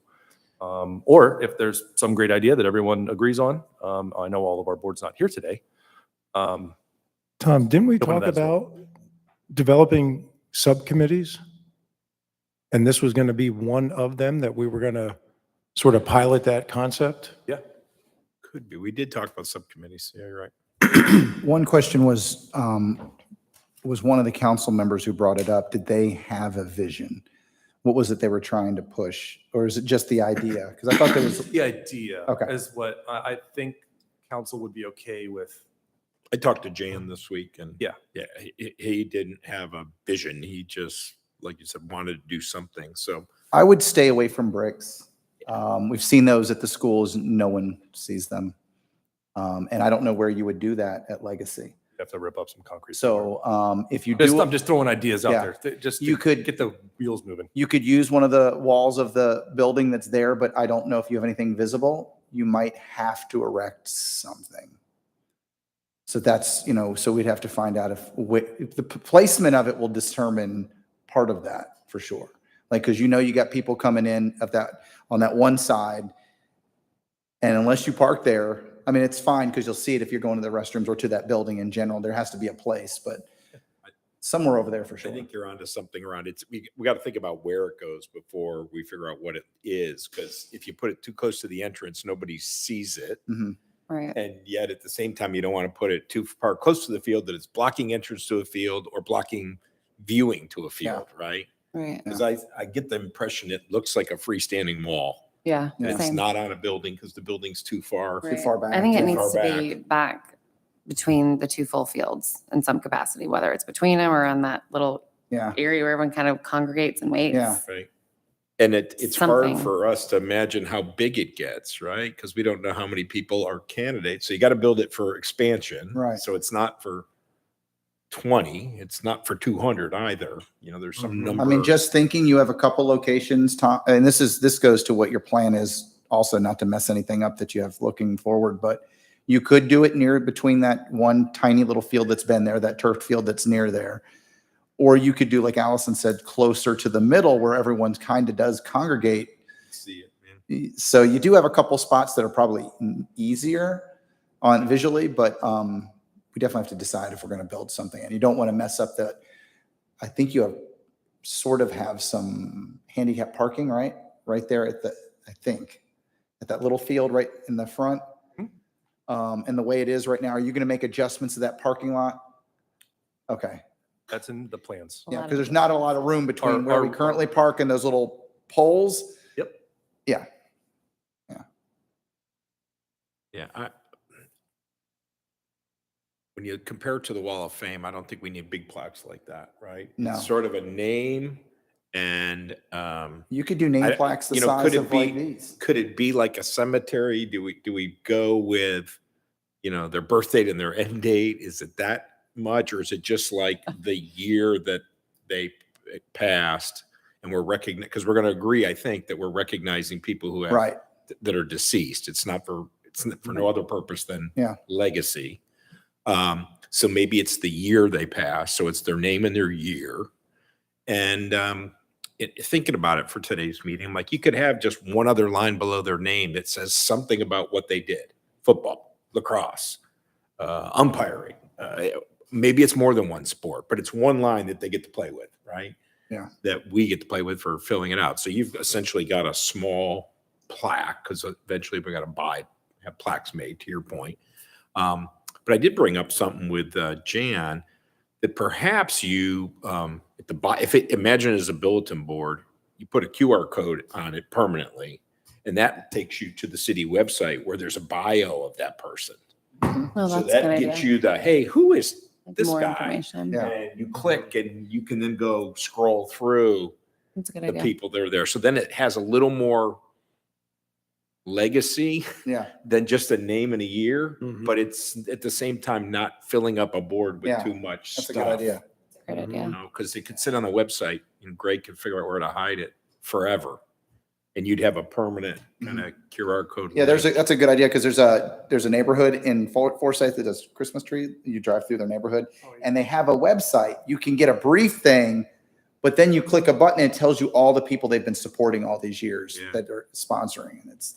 [SPEAKER 1] Or if there's some great idea that everyone agrees on, I know all of our board's not here today.
[SPEAKER 9] Tom, didn't we
[SPEAKER 1] Open to
[SPEAKER 9] talk
[SPEAKER 1] that as well.
[SPEAKER 9] about developing subcommittees? And this was going to be one of them that we were going to sort of pilot that concept?
[SPEAKER 1] Yeah.
[SPEAKER 2] Could be. We did talk about subcommittees. Yeah, you're right.
[SPEAKER 7] One question was one of the council members who brought it up. Did they have a vision? What was it they were trying to push? Or is it just the idea? Because I thought there was,
[SPEAKER 1] The idea
[SPEAKER 7] Okay.
[SPEAKER 1] is what I think council would be okay with.
[SPEAKER 2] I talked to Jan this week and
[SPEAKER 1] Yeah.
[SPEAKER 2] he didn't have a vision. He just, like you said, wanted to do something. So
[SPEAKER 7] I would stay away from bricks. We've seen those at the schools. No one sees them. And I don't know where you would do that at Legacy.
[SPEAKER 1] You have to rip up some concrete.
[SPEAKER 7] So if you do,
[SPEAKER 1] I'm just throwing ideas out
[SPEAKER 7] Yeah.
[SPEAKER 1] there. Just
[SPEAKER 7] You
[SPEAKER 1] to
[SPEAKER 7] could-
[SPEAKER 1] get the wheels moving.
[SPEAKER 7] you could use one of the walls of the building that's there, but I don't know if you have anything visible. You might have to erect something. So that's, so we'd have to find out if the placement of it will determine part of that for sure. Like, cause you got people coming in on that one side. And unless you park there, I mean, it's fine because you'll see it if you're going to the restrooms or to that building in general. There has to be a place, but somewhere over there for
[SPEAKER 2] I
[SPEAKER 7] sure.
[SPEAKER 2] think you're onto something around it. We got to think about where it goes before we figure out what it is. Because if you put it too close to the entrance, nobody sees it.
[SPEAKER 7] Mhm.
[SPEAKER 4] Right.
[SPEAKER 2] And yet at the same time, you don't want to put it too far close to the field that it's blocking entrance to a field or blocking viewing to a field, right?
[SPEAKER 4] Right.
[SPEAKER 2] Because I get the impression it looks like a freestanding wall.
[SPEAKER 4] Yeah.
[SPEAKER 2] And it's
[SPEAKER 4] Same.
[SPEAKER 2] not on a building because the building's too far.
[SPEAKER 7] Too far back.
[SPEAKER 4] I think it
[SPEAKER 2] Too
[SPEAKER 4] needs
[SPEAKER 2] far
[SPEAKER 4] to be back between the two full fields in some capacity, whether it's between them or on that little
[SPEAKER 7] Yeah.
[SPEAKER 4] area where everyone kind of congregates and waits.
[SPEAKER 7] Yeah.
[SPEAKER 2] Right. And it's hard
[SPEAKER 4] Something.
[SPEAKER 2] for us to imagine how big it gets, right? Because we don't know how many people are candidates. So you got to build it for expansion.
[SPEAKER 7] Right.
[SPEAKER 2] So it's not for 20. It's not for 200 either. You know, there's some number.
[SPEAKER 7] I mean, just thinking you have a couple locations, Tom, and this goes to what your plan is also, not to mess anything up that you have looking forward, but you could do it near between that one tiny little field that's been there, that turf field that's near there. Or you could do, like Allison said, closer to the middle where everyone kind of does congregate.
[SPEAKER 2] See it, man.
[SPEAKER 7] So you do have a couple spots that are probably easier on visually, but we definitely have to decide if we're going to build something. And you don't want to mess up that. I think you have sort of have some handicap parking, right? Right there at the, I think, at that little field right in the front. And the way it is right now, are you going to make adjustments to that parking lot? Okay.
[SPEAKER 1] That's in the plans.
[SPEAKER 4] A
[SPEAKER 7] Yeah,
[SPEAKER 4] lot
[SPEAKER 7] because
[SPEAKER 4] of
[SPEAKER 7] there's not a lot of room between where we
[SPEAKER 1] our-
[SPEAKER 7] currently park and those little poles.
[SPEAKER 1] Yep.
[SPEAKER 7] Yeah.
[SPEAKER 2] Yeah. When you compare it to the Wall of Fame, I don't think we need big plaques like that, right?
[SPEAKER 7] No.
[SPEAKER 2] It's sort of a name and
[SPEAKER 7] You could do name
[SPEAKER 2] I-
[SPEAKER 7] plaques the
[SPEAKER 2] you know,
[SPEAKER 7] size
[SPEAKER 2] could it
[SPEAKER 7] of like
[SPEAKER 2] be-
[SPEAKER 7] these.
[SPEAKER 2] could it be like a cemetery? Do we go with, you know, their birth date and their end date? Is it that much, or is it just like the year that they passed and we're recognizing, because we're going to agree, I think, that we're recognizing people who have
[SPEAKER 7] Right.
[SPEAKER 2] that are deceased. It's not for no other purpose than
[SPEAKER 7] Yeah.
[SPEAKER 2] legacy. So maybe it's the year they passed, so it's their name and their year. And thinking about it for today's meeting, like you could have just one other line below their name that says something about what they did: football, lacrosse, umpiring. Maybe it's more than one sport, but it's one line that they get to play with, right?
[SPEAKER 7] Yeah.
[SPEAKER 2] That we get to play with for filling it out. So you've essentially got a small plaque, because eventually we got to have plaques made, to your point. But I did bring up something with Jan, that perhaps you, imagine it as a bulletin board, you put a QR code on it permanently, and that takes you to the city website where there's a bio of that person.
[SPEAKER 4] Well,
[SPEAKER 2] So
[SPEAKER 4] that's a good
[SPEAKER 2] that
[SPEAKER 4] idea.
[SPEAKER 2] gets you the, hey, who is
[SPEAKER 4] Like
[SPEAKER 2] this
[SPEAKER 4] more
[SPEAKER 2] guy?
[SPEAKER 4] information.
[SPEAKER 7] Yeah.
[SPEAKER 2] And you click and you can then go scroll through
[SPEAKER 4] That's a good
[SPEAKER 2] the
[SPEAKER 4] idea.
[SPEAKER 2] people that are there. So then it has a little more legacy
[SPEAKER 7] Yeah.
[SPEAKER 2] than just a name and a year,
[SPEAKER 9] Mhm.
[SPEAKER 2] but it's at the same time not filling up a board with
[SPEAKER 7] Yeah,
[SPEAKER 2] too much
[SPEAKER 7] That's a
[SPEAKER 2] stuff.
[SPEAKER 7] good idea.
[SPEAKER 4] That's a great idea.
[SPEAKER 2] You know, because it could sit on the website and Greg could figure out where to hide it forever. And you'd have a permanent kind of QR code.
[SPEAKER 7] Yeah,
[SPEAKER 2] link.
[SPEAKER 7] that's a good idea, because there's a neighborhood in Forsyth that does Christmas tree. You drive through their neighborhood and they have a website. You can get a brief thing, but then you click a button and it tells you all the people they've been supporting all these years
[SPEAKER 2] Yeah.
[SPEAKER 7] that are sponsoring. And that's it.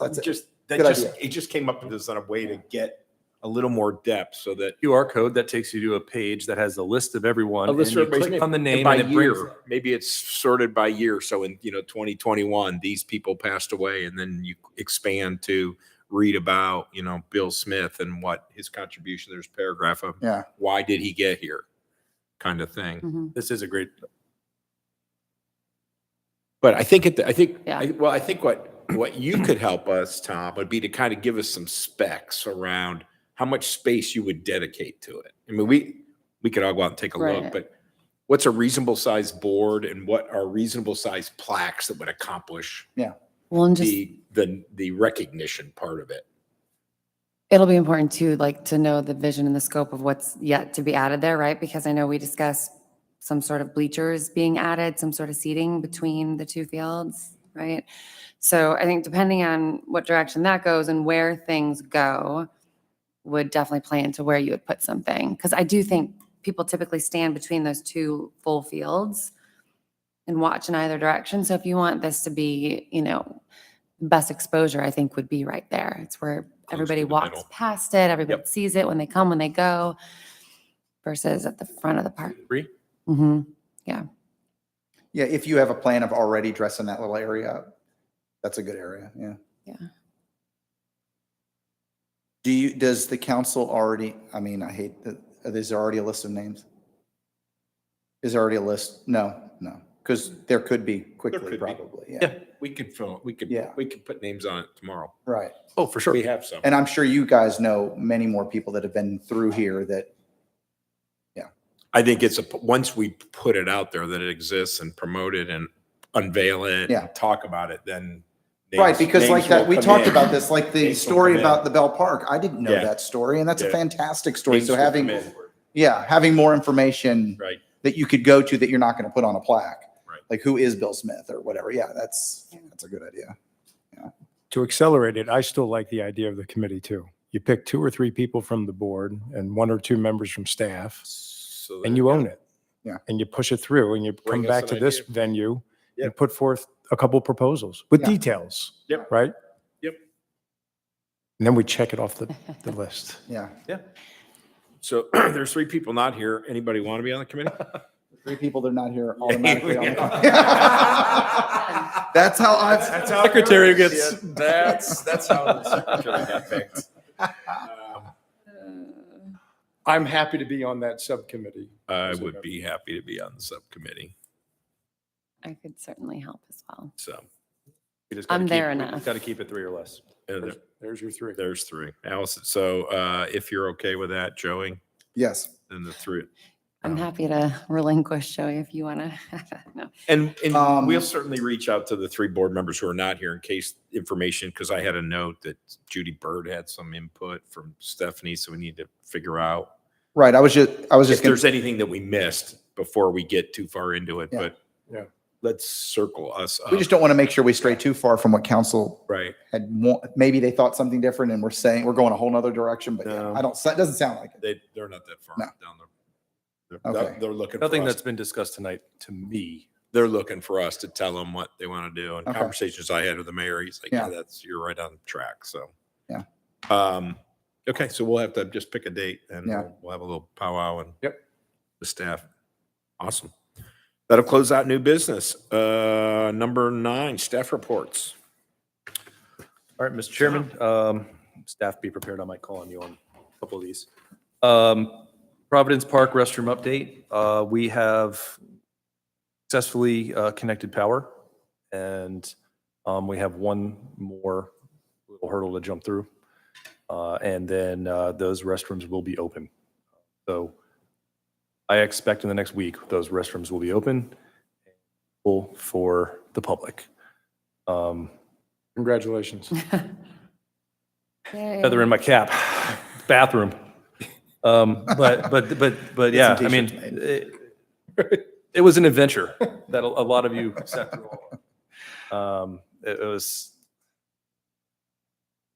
[SPEAKER 2] That
[SPEAKER 7] good
[SPEAKER 2] just
[SPEAKER 7] idea.
[SPEAKER 2] it just came up with this on a way to get a little more depth, so that
[SPEAKER 1] QR code that takes you to a page that has a list of everyone.
[SPEAKER 2] a list
[SPEAKER 1] and you
[SPEAKER 2] of everybody's
[SPEAKER 1] click
[SPEAKER 2] name.
[SPEAKER 1] on the
[SPEAKER 2] And
[SPEAKER 1] name
[SPEAKER 2] by
[SPEAKER 1] and it brings
[SPEAKER 2] year. Maybe it's sorted by year. So in 2021, these people passed away, and then you expand to read about Bill Smith and what his contribution. There's a paragraph of
[SPEAKER 7] Yeah.
[SPEAKER 2] why did he get here, kind of thing.
[SPEAKER 4] Mhm.
[SPEAKER 1] This is a great,
[SPEAKER 2] But I think
[SPEAKER 4] Yeah.
[SPEAKER 2] I think what you could help us, Tom, would be to kind of give us some specs around how much space you would dedicate to it. I mean, we could all go out and take a look,
[SPEAKER 4] Right.
[SPEAKER 2] but what's a reasonable size board and what are reasonable size plaques that would accomplish
[SPEAKER 4] Well, and just,
[SPEAKER 2] the recognition part of it?
[SPEAKER 4] it'll be important too, like to know the vision and the scope of what's yet to be added there, right? Because I know we discussed some sort of bleachers being added, some sort of seating between the two fields, right? So I think depending on what direction that goes and where things go would definitely play into where you would put something. Because I do think people typically stand between those two full fields and watch in either direction. So if you want this to be, best exposure, I think would be right there. It's where
[SPEAKER 2] to
[SPEAKER 4] everybody
[SPEAKER 2] the
[SPEAKER 4] walks
[SPEAKER 2] middle.
[SPEAKER 4] past it, everybody sees it when they come, when they go, versus at the front of the park.
[SPEAKER 1] agree.
[SPEAKER 4] Mhm.
[SPEAKER 7] Yeah, if you have a plan of already dressing that little area up, that's a good area, yeah.
[SPEAKER 4] Yeah.
[SPEAKER 7] Does the council already, I mean, I hate that, is there already a list of names? Is there already a list? No, because there could be quickly,
[SPEAKER 2] could be.
[SPEAKER 7] probably, yeah.
[SPEAKER 2] Yeah, we could fill,
[SPEAKER 7] Yeah.
[SPEAKER 2] we could put names on it tomorrow.
[SPEAKER 7] Right.
[SPEAKER 1] Oh, for sure.
[SPEAKER 2] We have some.
[SPEAKER 7] And I'm sure you guys know many more people that have been through here that,
[SPEAKER 2] I think it's once we put it out there that it exists and promote it and unveil it
[SPEAKER 7] Yeah.
[SPEAKER 2] and talk about it, then.
[SPEAKER 7] right, because like
[SPEAKER 2] names
[SPEAKER 7] that,
[SPEAKER 2] will
[SPEAKER 7] we
[SPEAKER 2] come
[SPEAKER 7] talked
[SPEAKER 2] in.
[SPEAKER 7] about this, like the
[SPEAKER 2] Names will
[SPEAKER 7] story
[SPEAKER 2] come in.
[SPEAKER 7] about the Bell Park. I didn't know
[SPEAKER 2] Yeah.
[SPEAKER 7] that story, and that's a
[SPEAKER 2] Yeah.
[SPEAKER 7] fantastic story.
[SPEAKER 2] Names
[SPEAKER 7] So
[SPEAKER 2] will come
[SPEAKER 7] having,
[SPEAKER 2] in.
[SPEAKER 7] having more information
[SPEAKER 2] Right.
[SPEAKER 7] that you could go to that you're not going to put on a plaque.
[SPEAKER 2] Right.
[SPEAKER 7] Like who is Bill Smith or whatever. Yeah, that's a good idea.
[SPEAKER 9] To accelerate it, I still like the idea of the committee too. You pick 2 or 3 people from the board and 1 or 2 members from staff,
[SPEAKER 2] So
[SPEAKER 9] and you own it.
[SPEAKER 7] Yeah.
[SPEAKER 9] And you push it through, and you
[SPEAKER 2] Bring
[SPEAKER 9] come
[SPEAKER 2] us
[SPEAKER 9] back
[SPEAKER 2] an
[SPEAKER 9] to this
[SPEAKER 2] idea.
[SPEAKER 9] venue
[SPEAKER 2] Yep.
[SPEAKER 9] and put forth a couple proposals with
[SPEAKER 7] Yeah.
[SPEAKER 9] details.
[SPEAKER 2] Yep.
[SPEAKER 9] Right?
[SPEAKER 2] Yep.
[SPEAKER 9] And then we check it off the list.
[SPEAKER 7] Yeah.
[SPEAKER 2] So there's 3 people not here. Anybody want to be on the committee?
[SPEAKER 7] 3 people that are not here automatically. on the- That's how I've.
[SPEAKER 1] Secretary gets.
[SPEAKER 2] That's how the secretary got picked.
[SPEAKER 9] I'm happy to be on that subcommittee.
[SPEAKER 2] I would be happy to be on the subcommittee.
[SPEAKER 4] I could certainly help as well.
[SPEAKER 2] So
[SPEAKER 1] We just gotta
[SPEAKER 4] I'm
[SPEAKER 1] keep-
[SPEAKER 4] there
[SPEAKER 1] we
[SPEAKER 4] enough.
[SPEAKER 1] just Got to keep it 3 or less.
[SPEAKER 9] There's your 3.
[SPEAKER 2] there's 3. Allison, so if you're okay with that, Joey,
[SPEAKER 7] Yes.
[SPEAKER 2] then the 3.
[SPEAKER 4] I'm happy to relinquish Joey if you want to. No.
[SPEAKER 2] And
[SPEAKER 7] Um,
[SPEAKER 2] we'll certainly reach out to the 3 board members who are not here in case information, because I had a note that Judy Bird had some input from Stephanie, so we need to figure out
[SPEAKER 7] Right. I was just
[SPEAKER 2] if
[SPEAKER 7] gonna,
[SPEAKER 2] there's anything that we missed before we get too far into it.
[SPEAKER 7] Yeah.
[SPEAKER 2] But
[SPEAKER 9] Yeah.
[SPEAKER 2] let's circle us up.
[SPEAKER 7] we just don't want to make sure we stray too far from what council
[SPEAKER 2] Right.
[SPEAKER 7] had. Maybe they thought something different and we're saying we're going a whole nother direction, but yeah,
[SPEAKER 2] No.
[SPEAKER 7] it doesn't sound like it.
[SPEAKER 2] They're not that far
[SPEAKER 7] No.
[SPEAKER 2] down there.
[SPEAKER 7] Okay.
[SPEAKER 2] They're looking
[SPEAKER 1] Nothing
[SPEAKER 2] for us.
[SPEAKER 1] that's been discussed tonight to me.
[SPEAKER 2] They're looking for us to tell them what they want to do. And
[SPEAKER 7] Okay.
[SPEAKER 2] conversations I had with the mayor, he's like,
[SPEAKER 7] Yeah.
[SPEAKER 2] yeah, you're right on track. So.
[SPEAKER 7] Yeah.
[SPEAKER 2] Okay, so we'll have to just pick a date and
[SPEAKER 7] Yeah.
[SPEAKER 2] we'll have a little powwow and
[SPEAKER 9] Yep.
[SPEAKER 2] the staff. Awesome. That'll close out new business. Number 9, staff reports.
[SPEAKER 1] All right, Mr. Chairman, staff be prepared. I might call on you on a couple of these. Providence Park restroom update. We have successfully connected power, and we have one more little hurdle to jump through. And then those restrooms will be open. So I expect in the next week, those restrooms will be open for the public.
[SPEAKER 9] Congratulations.
[SPEAKER 1] Feather in my cap, bathroom. But yeah, I mean, it was an adventure that a lot of you sat through. It was,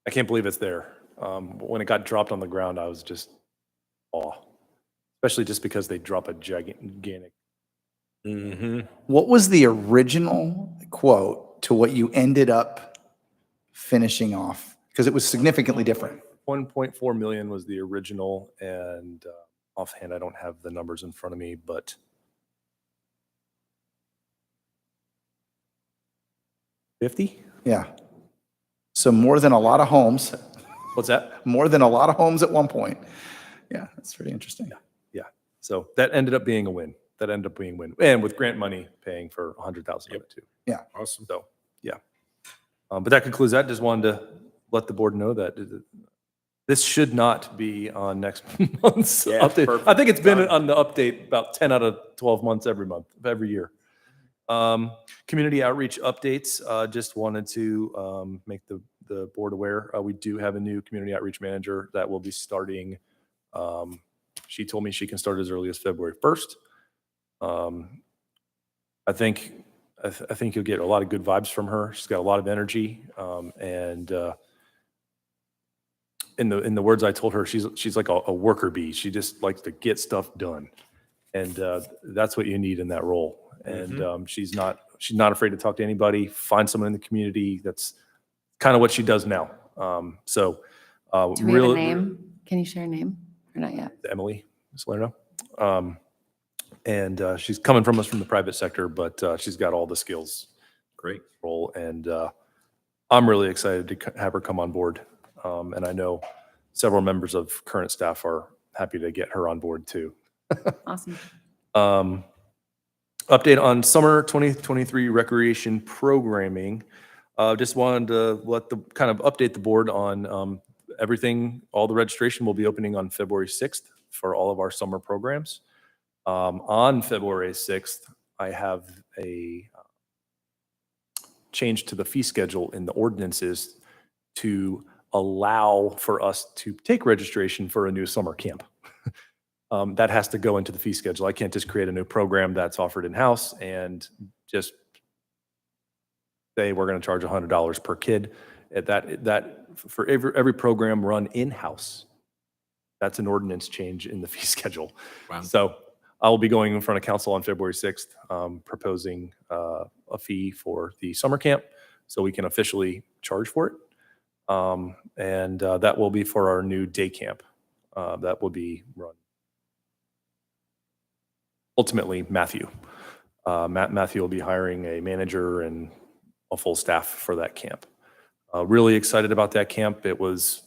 [SPEAKER 1] I can't believe it's there. When it got dropped on the ground, I was just awe, especially just because they drop a gigantic.
[SPEAKER 2] Mm-hmm.
[SPEAKER 7] What was the original quote to what you ended up finishing off? Because it was significantly different.
[SPEAKER 1] 1.4 million was the original, and offhand, I don't have the numbers in front of me, but $50?
[SPEAKER 7] Yeah. So more than a lot of homes,
[SPEAKER 1] What's that?
[SPEAKER 7] more than a lot of homes at one point. Yeah, that's pretty interesting.
[SPEAKER 1] So that ended up being a win. That ended up being a win. And with grant money paying for 100,000 of it too.
[SPEAKER 2] Awesome.
[SPEAKER 1] So, yeah. But that concludes that. Just wanted to let the board know that this should not be on next month's
[SPEAKER 2] Yeah,
[SPEAKER 1] update.
[SPEAKER 2] perfect.
[SPEAKER 1] I think it's been on the update about 10 out of 12 months every month, every year. Community outreach updates. Just wanted to make the board aware. We do have a new community outreach manager that will be starting. She told me she can start as early as February 1st. I think you'll get a lot of good vibes from her. She's got a lot of energy, and in the words I told her, she's like a worker bee. She just likes to get stuff done, and that's what you need in that role. And she's not afraid to talk to anybody. Find someone in the community. That's kind of what she does now.
[SPEAKER 4] Do we have a name? Can you share a name or not yet?
[SPEAKER 1] Emily Salerno. And she's coming from us from the private sector, but she's got all the skills.
[SPEAKER 2] Great.
[SPEAKER 1] Role, and I'm really excited to have her come on board. And I know several members of current staff are happy to get her on board too.
[SPEAKER 4] Awesome.
[SPEAKER 1] Update on summer 2023 recreation programming. Just wanted to kind of update the board on everything. All the registration will be opening on February 6th for all of our summer programs. On February 6th, I have a change to the fee schedule in the ordinances to allow for us to take registration for a new summer camp. That has to go into the fee schedule. I can't just create a new program that's offered in-house and just say we're going to charge $100 per kid. That for every program run in-house, that's an ordinance change in the fee schedule.
[SPEAKER 2] Wow.
[SPEAKER 1] So I will be going in front of council on February 6th, proposing a fee for the summer camp so we can officially charge for it. And that will be for our new day camp that will be run. Ultimately, Matthew. Matthew will be hiring a manager and a full staff for that camp. Really excited about that camp. It was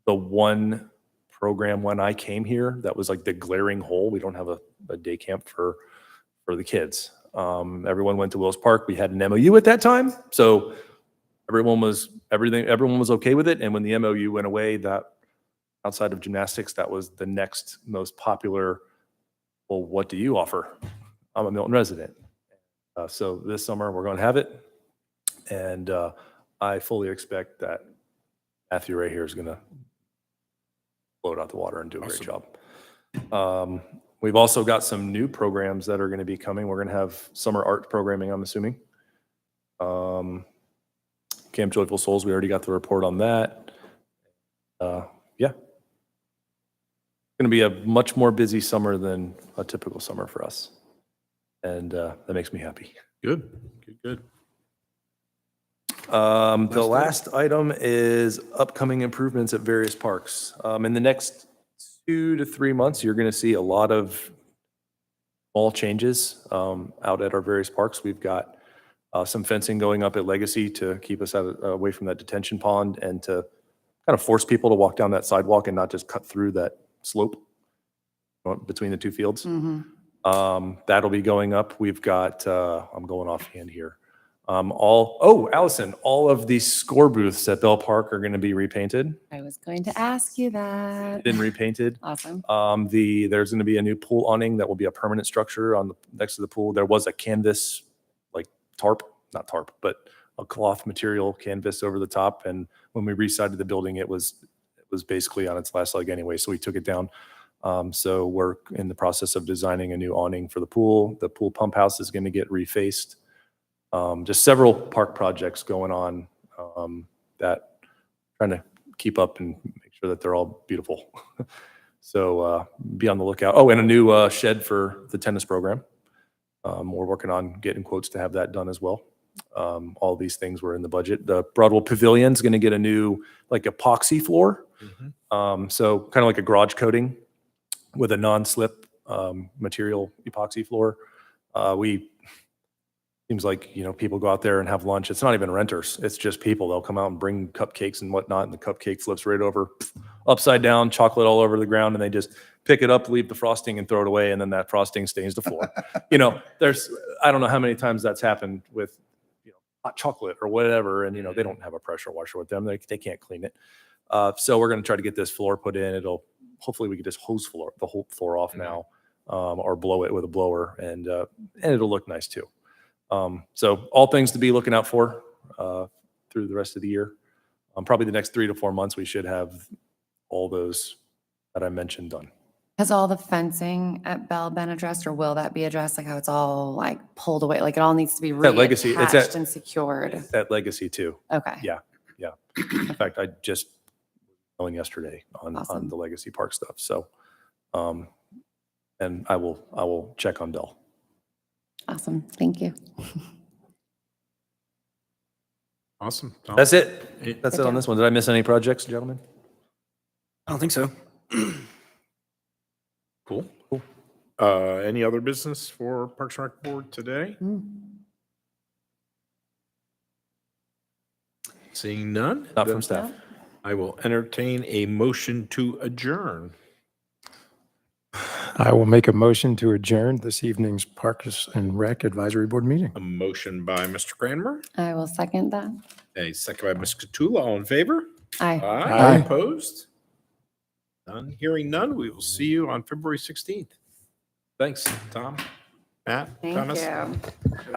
[SPEAKER 1] the one program when I came here that was like the glaring hole. We don't have a day camp for the kids. Everyone went to Wills Park. We had an MOU at that time, so everyone was okay with it. And when the MOU went away, that outside of gymnastics, that was the next most popular. Well, what do you offer? I'm a Milton resident. So this summer we're going to have it. And I fully expect that Matthew right here is going to blow it out the water and do a great job. We've also got some new programs that are going to be coming. We're going to have summer art programming, I'm assuming. Camp Joyful Souls, we already got the report on that. Yeah. It's going to be a much more busy summer than a typical summer for us. And that makes me happy.
[SPEAKER 2] Good.
[SPEAKER 1] The last item is upcoming improvements at various parks. In the next 2 to 3 months, you're going to see a lot of small changes out at our various parks. We've got some fencing going up at Legacy to keep us away from that detention pond and to kind of force people to walk down that sidewalk and not just cut through that slope between the two fields. That'll be going up. We've got, I'm going offhand here. Allison, all of these score booths at Bell Park are going to be repainted.
[SPEAKER 4] I was going to ask you that.
[SPEAKER 1] Been repainted.
[SPEAKER 4] Awesome.
[SPEAKER 1] There's going to be a new pool awning that will be a permanent structure on the next to the pool. There was a canvas, like not tarp, but a cloth material canvas over the top. And when we resided the building, it was basically on its last leg anyway. So we took it down. So we're in the process of designing a new awning for the pool. The pool pump house is going to get refaced. Just several park projects going on that trying to keep up and make sure that they're all beautiful. So be on the lookout. Oh, and a new shed for the tennis program. We're working on getting quotes to have that done as well. All these things were in the budget. The Broadwell Pavilion is going to get a new like epoxy floor. So kind of like a garage coating with a non-slip material epoxy floor. Seems like, people go out there and have lunch. It's not even renters. It's just people. They'll come out and bring cupcakes and whatnot, and the cupcake flips right over, upside down, chocolate all over the ground, and they just pick it up, leave the frosting, and throw it away, and then that frosting stains the floor. I don't know how many times that's happened with hot chocolate or whatever, and they don't have a pressure washer with them. They can't clean it. So we're going to try to get this floor put in. Hopefully we could just hose the whole floor off now, or blow it with a blower, and it'll look nice too. So all things to be looking out for through the rest of the year. Probably the next 3 to 4 months, we should have all those that I mentioned done.
[SPEAKER 4] Has all the fencing at Bell been addressed, or will that be addressed? Like how it's all like pulled away, like it all needs to be
[SPEAKER 1] At Legacy, it's
[SPEAKER 4] reattached and secured.
[SPEAKER 1] At Legacy too.
[SPEAKER 4] Okay.
[SPEAKER 1] Yeah. In fact, I just going yesterday on
[SPEAKER 4] Awesome.
[SPEAKER 1] the Legacy Park stuff. So, and I will check on Bell.
[SPEAKER 4] Awesome. Thank you.
[SPEAKER 2] Awesome. Tom.
[SPEAKER 1] That's it. That's
[SPEAKER 4] Good
[SPEAKER 1] it on
[SPEAKER 4] job.
[SPEAKER 1] this one. Did I miss any projects, gentlemen?
[SPEAKER 6] I don't think so.
[SPEAKER 2] Cool. Any other business for Parks and Rec Board today? Seeing none?
[SPEAKER 1] Not
[SPEAKER 2] then
[SPEAKER 1] from staff.
[SPEAKER 2] I will entertain a motion to adjourn.
[SPEAKER 9] I will make a motion to adjourn this evening's Parks and Rec Advisory Board meeting.
[SPEAKER 2] A motion by Mr. Cranmer,
[SPEAKER 4] I will second that.
[SPEAKER 2] a second by Ms. Catula. All in favor?
[SPEAKER 4] Aye.
[SPEAKER 9] Aye.
[SPEAKER 2] Opposed? None. Hearing none. We will see you on February 16th. Thanks, Tom, Matt,
[SPEAKER 4] Thank
[SPEAKER 2] Thomas.
[SPEAKER 4] you.